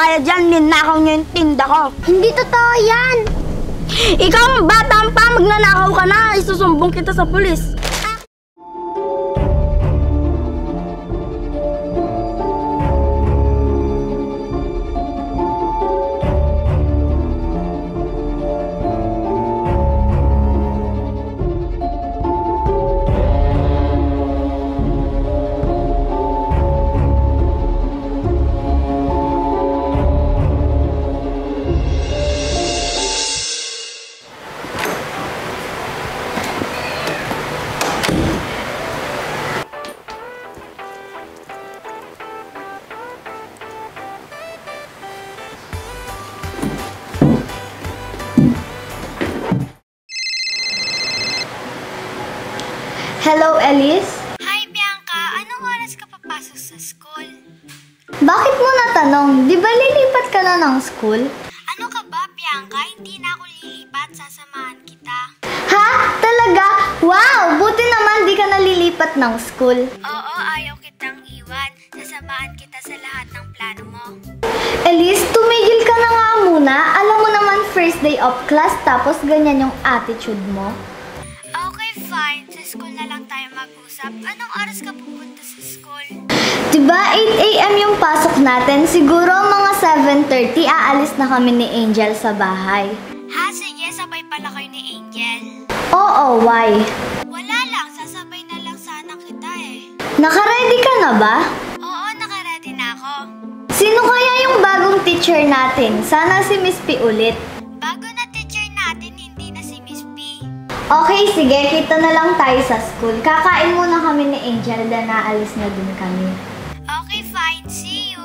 magbayad yan, ninakaw niyo yung tinda ko. Hindi totoo yan! Ikaw ang bata pa, magnanakaw ka na, isusumbong kita sa pulis. Hello, Elise? Hi, Bianca. Anong oras ka papasok sa school? Bakit mo natanong? Di ba lilipat ka na ng school? Ano ka ba, Bianca? Hindi na ako lilipat. Sasamahan kita. Ha? Talaga? Wow! Buti naman di ka nalilipat ng school. Oo, ayaw kitang iwan. Sasamahan kita sa lahat ng plano mo. Elise, tumigil ka na nga muna. Alam mo naman first day of class tapos ganyan yung attitude mo. Okay, fine. Sa school na lang tayo mag-usap. Anong oras ka pupunta sa school? Diba 8 AM yung pasok natin? Siguro mga 7:30 aalis na kami ni Angel sa bahay. Ha? Sige, sabay pala kayo ni Angel. Oo, why? Wala lang. Sasabay na lang sana kita eh. Naka-ready ka na ba? Oo, nakaready na ako. Sino kaya yung bagong teacher natin? Sana si Miss P ulit. Bago na teacher natin, hindi na si Miss P. Okay, sige. Kita na lang tayo sa school. Kakain muna kami ni Angel na naalis na din kami. Okay, fine. See you.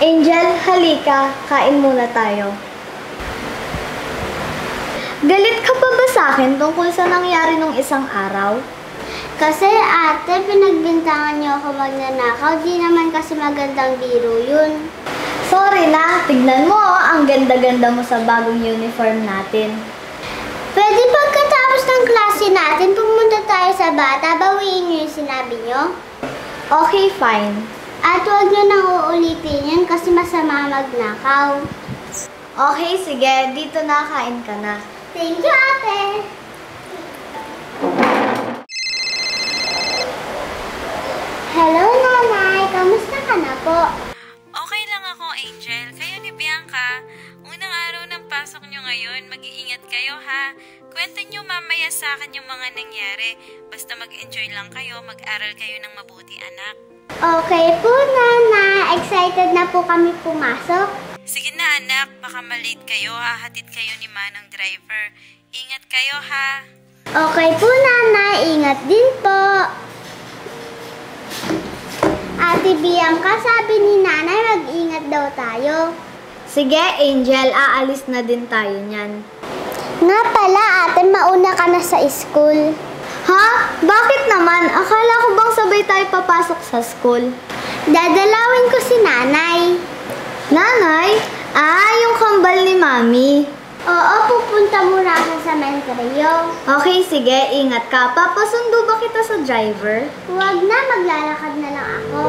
Angel, halika. Kain muna tayo. Galit ka pa ba sa akin tungkol sa nangyari nung isang araw? Kasi ate, pinagbintangan niyo ako magnanakaw. Di naman kasi magandang biro yun. Sorry na. Tignan mo, ang ganda-ganda mo sa bagong uniform natin. Pwede pagkatapos ng klase natin, pumunta tayo sa bata, bawiin niyo yung sinabi niyo? Okay, fine. At huwag niyo nang uulitin yan kasi masama magnakaw. Okay, sige. Dito na, kain ka na. Thank you, ate! Hello, nanay! Kamusta ka na po? Okay lang ako, Angel. Kayo ni Bianca, unang araw ng pasok nyo ngayon, mag-iingat kayo ha. Kwento nyo mamaya sa akin yung mga nangyari. Basta mag-enjoy lang kayo, mag-aral kayo ng mabuti, anak. Okay po, nanay. Excited na po kami pumasok. Sige na anak, baka malate kayo, hahatid kayo ni Manong driver. Ingat kayo ha. Okay po, nanay. Ingat din po. Ate Bianca, sabi ni nanay, mag-ingat daw tayo. Sige, Angel. Aalis na din tayo niyan. Nga pala, ate, mauna ka na sa school. Ha? Bakit naman? Akala ko bang sabay tayo papasok sa school? Dadalawin ko si nanay. Nanay? Yung kambal ni Mami. Oo, pupunta muna sa sementeryo. Okay, sige. Ingat ka. Papasundo ba kita sa driver? Huwag na, maglalakad na lang ako.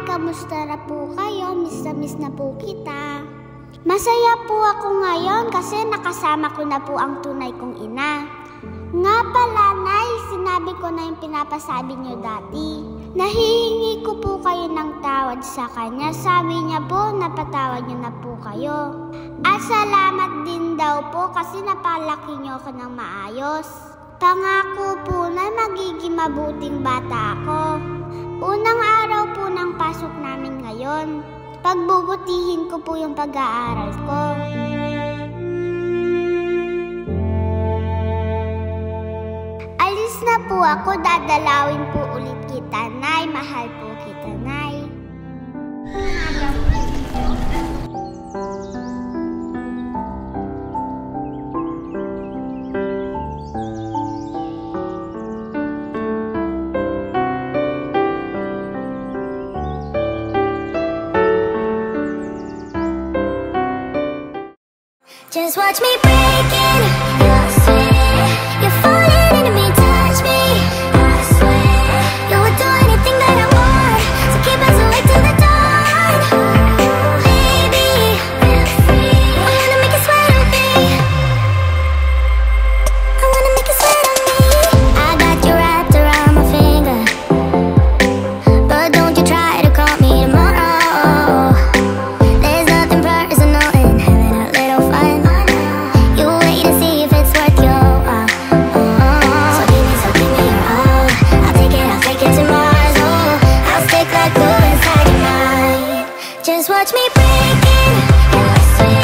Kamusta na po kayo? Miss na miss na po kita. Masaya po ako ngayon kasi nakasama ko na po ang tunay kong ina. Nga pala, Nay, sinabi ko na yung pinapasabi niyo dati. Nahihingi ko po kayo ng tawad sa kanya. Sabi niya po, napatawad niyo na po kayo. At salamat din daw po kasi napalaki niyo ako ng maayos. Pangako po na magiging mabuting bata ako. Unang araw po ng pasok namin ngayon. Pagbubutihin ko po yung pag-aaral. pag-aaral ko. po ako, dadalawin po ulit kita, Nay. Mahal po kita, Nay. Just watch me breaking, you'll swear. You're falling into me, touch me, I swear. You would do anything that I want, so keep us awake till the dawn. Baby, feel free. I wanna make you sweat on me. I wanna make you sweat on me. I got you wrapped around my finger, but don't you try to call me tomorrow. There's nothing personal in having a little fun. You wait and see if it's worth your while. So give me your all. I'll take it to Mars. Oh, I'll stick like glue inside your mind. Just watch me breaking, you'll swear.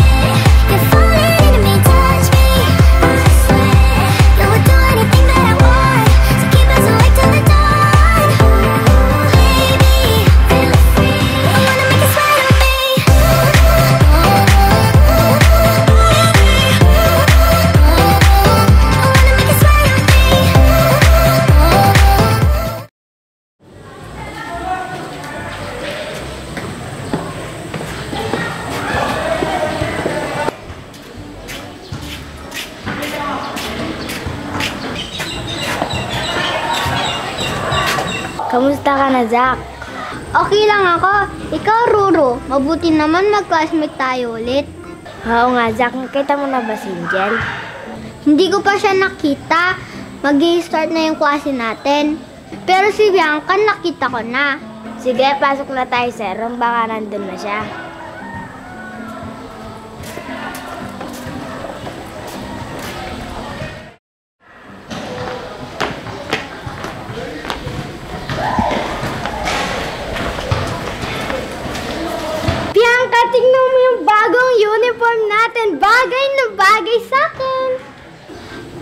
You're falling into me, touch me, I swear. You would do anything that I want, so keep us awake till the dawn. Baby, feel free. I wanna make you sweat on me. Kamusta ka na, Zach? Okay lang ako. Ikaw, Ruro. Mabuti naman mag-classmate tayo ulit. Oo nga, Zach. Nakita mo na ba si Angel? Hindi ko pa siya nakita. Mag-i-start na yung klase natin. Pero si Bianca, nakita ko na. Sige, pasok na tayo sa room. Baka nandun na siya. Bianca, tingnan mo yung bagong uniform natin. Bagay na bagay sa akin.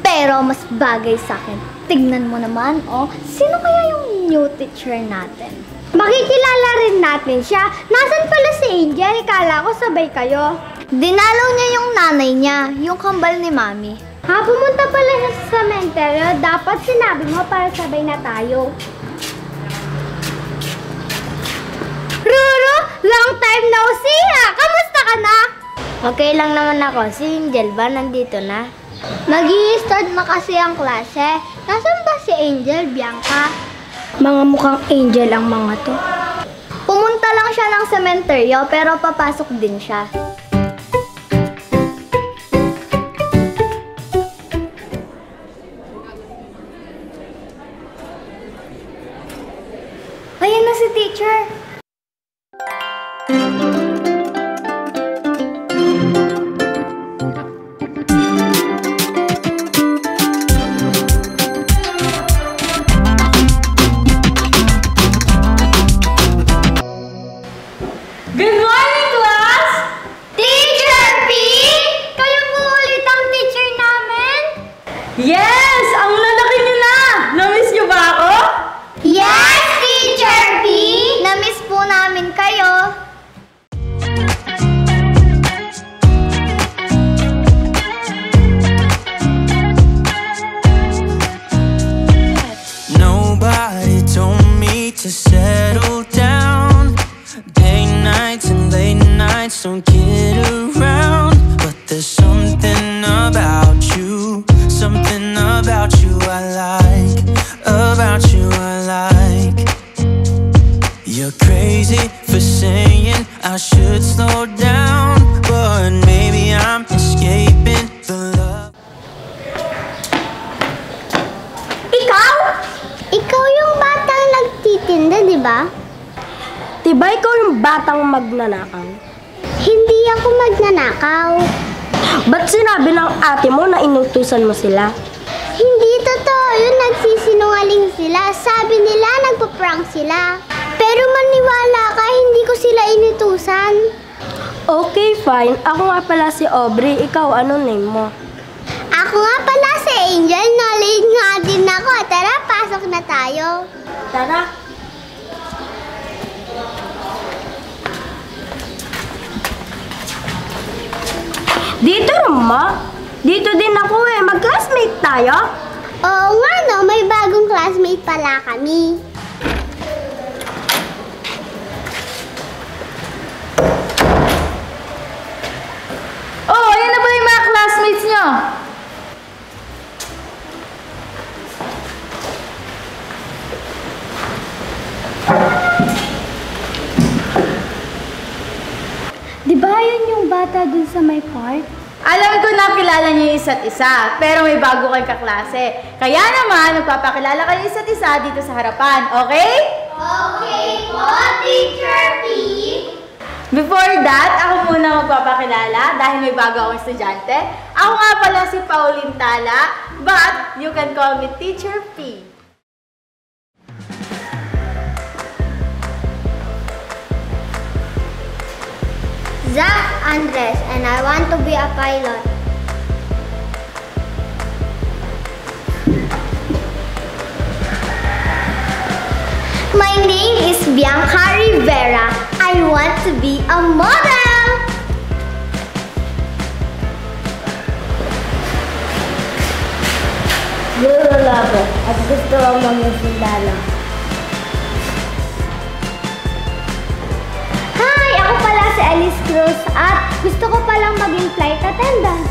Pero mas bagay sa akin. Tignan mo naman, oh. Sino kaya yung new teacher natin? Makikilala rin natin siya. Nasaan pala si Angel? Ikala ko sabay kayo. Dinalaw niya yung nanay niya, yung kambal ni Mami. Ha, pumunta pala siya sa cemetery. Dapat sinabi mo para sabay na tayo. Ruru, long time no see ha! Kamusta ka na? Okay lang naman ako. Si Angel ba nandito na? Mag-i-start na kasi ang klase. Nasaan ba si Angel, Bianca? Mga mukhang angel ang mga to. Pumunta lang siya ng sementeryo pero papasok din siya. Ayan na si teacher. Good morning, class! Teacher P! Kayo po ulit ang teacher namin? Yes! Ang lalaki niyo na! Namiss niyo ba ako? Yes, Teacher P! Na-miss po namin kayo. Nobody told me to settle down. Day nights and late nights don't get around. But there's something about you I like, about you I like. You're crazy for saying I should slow down, but maybe I'm escaping the love. Ikaw? Ikaw yung batang nagtitinda, di ba? Diba ikaw yung batang magnanakaw? Hindi ako magnanakaw. Ba't sinabi ng ate mo na inutusan mo sila? Hindi totoo yun, nagsisinungaling sila. Sabi nila nagpa-prank sila. Pero maniwala ka, hindi ko sila inutusan. Okay, fine. Ako nga pala si Aubrey. Ikaw, ano name mo? Ako nga pala si Angel, knowledge nga din ako. Tara, pasok pasok na tayo. Tara. Dito ma. Dito din ako eh. Mag-classmate tayo. Oo nga no, may bagong classmate pala kami. Oh, ayan na ba yung mga classmates nyo? Di ba yun yung bata dun sa may park? Alam ko na kilala niyo yung isa't isa, pero may bago kayong kaklase. Kaya naman, magpapakilala kayo isa't isa dito sa harapan, okay? Okay po, Teacher P. Before that, ako muna magpapakilala dahil may bago akong estudyante. Ako nga pala si Pauline Tala, but you can call me Teacher P. Zach Andres, and I want to be a pilot. My name is Bianca Rivera. I want to be a model. Lululabo at gusto ang mga sundalo. Hi! Ako pala si Alice Cruz at gusto ko palang maging flight attendant.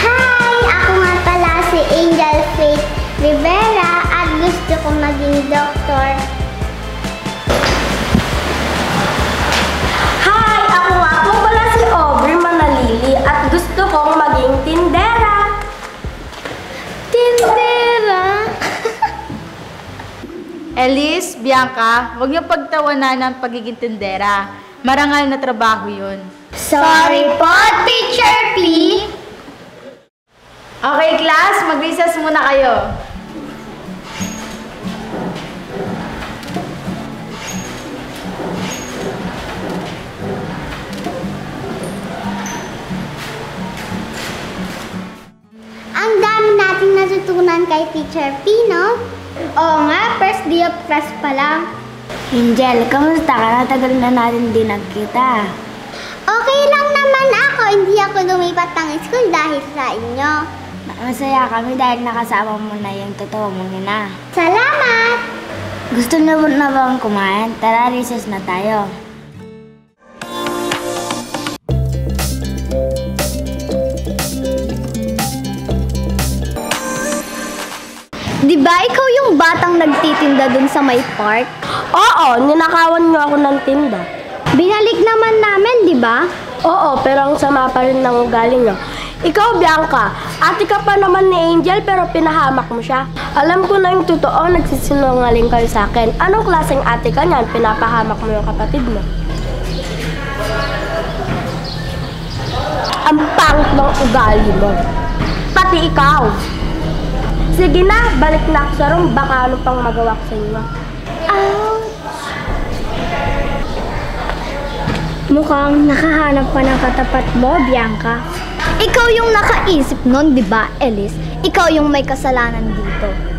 Hi! Ako nga pala si Angel Faith Rivera at gusto ko maging doktor. Hi! Ako nga po pala si Aubrey Manalili at gusto kong maging tindera. Tindera? Elise, Bianca, huwag niyo pagtawanan ng pagiging tindera. Marangal na trabaho yun. Sorry po, Teacher P. Okay, class, mag-recess muna kayo. Ang dami nating natutunan kay Teacher P, no? Oo nga, first day of class pa lang. Angel, kamusta ka? Natagal na natin din nagkita. Okay lang naman ako. Hindi ako lumipat ng school dahil sa inyo. Masaya kami dahil nakasama mo na yung totoo mong ina. Salamat! Gusto na bang kumain? Tara, recess na tayo. Di ba ikaw yung batang nagtitinda dun sa may park? Oo, ninakawan niyo ako ng tinda. Binalik naman namin, di ba? Oo, pero ang sama pa rin ng ugali niyo. Ikaw, Bianca, ate ka pa naman ni Angel pero pinahamak mo siya. Alam ko na yung totoo, nagsisinungaling kayo sa akin. Anong klaseng ate ka niyan? Pinapahamak mo yung kapatid mo. Ang pangit ng ugali mo. Pati ikaw. Sige na, balik na ako sa room. Baka ano pang magawa ko sa inyo. Ouch! Mukhang nakahanap ka ng katapat mo, Bianca. Ikaw yung nakaisip nun, di ba, Elise? Ikaw yung may kasalanan dito.